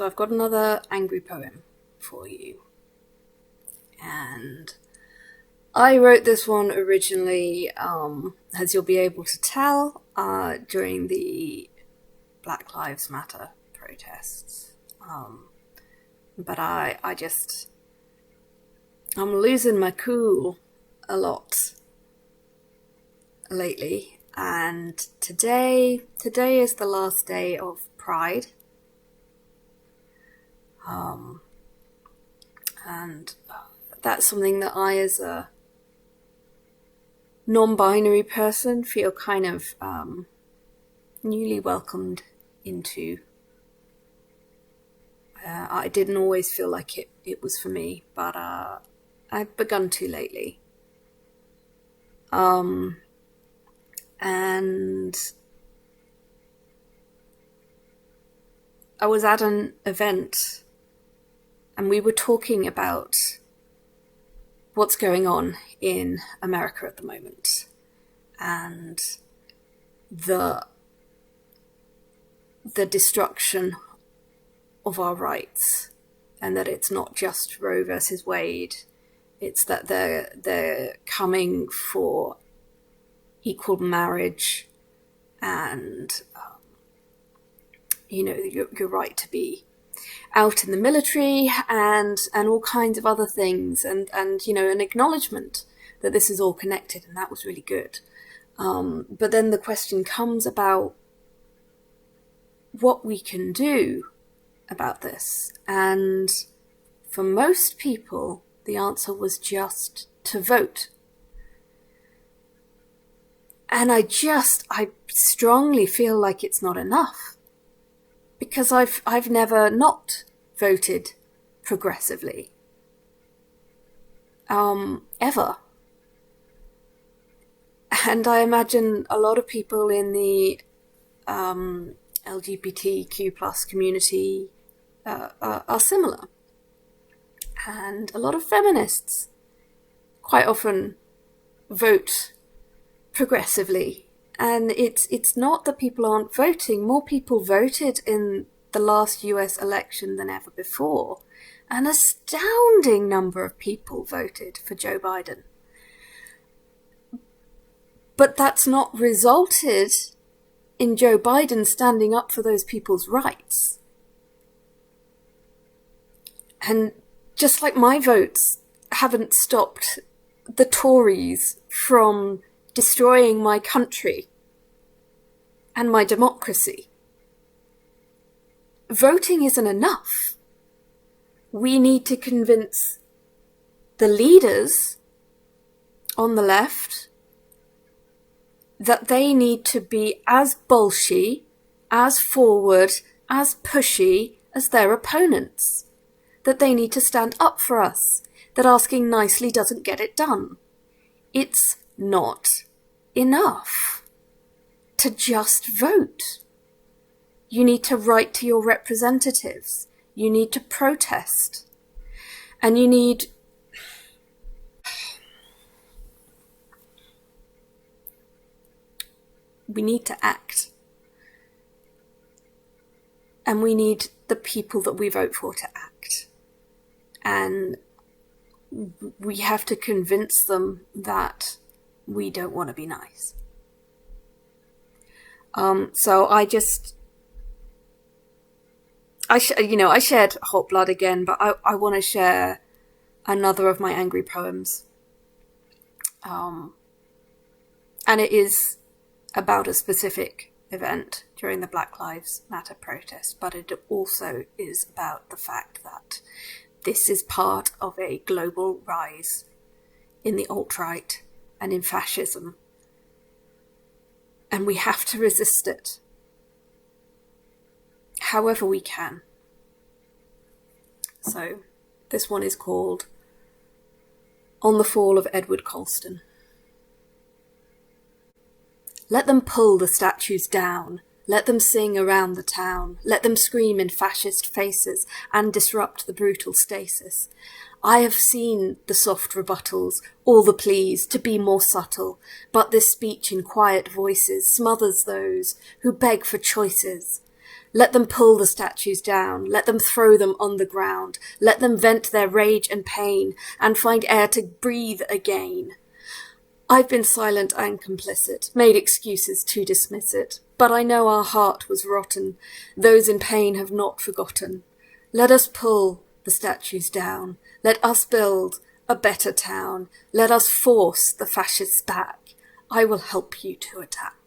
So I've got another angry poem for you. And I wrote this one originally, as you'll be able to tell, during the Black Lives Matter protests. But I'm losing my cool a lot lately. And today is the last day of Pride. And that's something that I, as a non-binary person, feel kind of newly welcomed into. I didn't always feel like it was for me, but I've begun to lately. And I was at an event and we were talking about what's going on in America at the moment and the destruction of our rights, and that it's not just Roe versus Wade, it's that they're coming for equal marriage and your right to be out in the military and all kinds of other things, and an acknowledgement that this is all connected, and that was really good. But then the question comes about what we can do about this, and for most people the answer was just to vote. And I strongly feel like it's not enough, because I've never not voted progressively, ever. And I imagine a lot of people in the LGBTQ plus community are similar, and a lot of feminists quite often vote progressively. And it's not that people aren't voting. More people voted in the last US election than ever before. An astounding number of people voted for Joe Biden. But that's not resulted in Joe Biden standing up for those people's rights. And just like my votes haven't stopped the Tories from destroying my country and my democracy, voting isn't enough. We need to convince the leaders on the left that they need to be as bolshy, as forward, as pushy as their opponents. That they need to stand up for us. That asking nicely doesn't get it done. It's not enough to just vote. You need to write to your representatives. You need to protest. And we need to act. And we need the people that we vote for to act. And we have to convince them that we don't want to be nice. So I shared Hot Blood again, but I want to share another of my angry poems. And it is about a specific event during the Black Lives Matter protest, but it also is about the fact that this is part of a global rise in the alt-right and in fascism. And we have to resist it however we can. So this one is called On the Fall of Edward Colston. Let them pull the statues down. Let them sing around the town. Let them scream in fascist faces and disrupt the brutal stasis. I have seen the soft rebuttals, all the pleas to be more subtle, but this speech in quiet voices smothers those who beg for choices. Let them pull the statues down, let them throw them on the ground, let them vent their rage and pain, and find air to breathe again. I've been silent and complicit, made excuses to dismiss it, but I know our heart was rotten. Those in pain have not forgotten. Let us pull the statues down. Let us build a better town. Let us force the fascists back. I will help you to attack.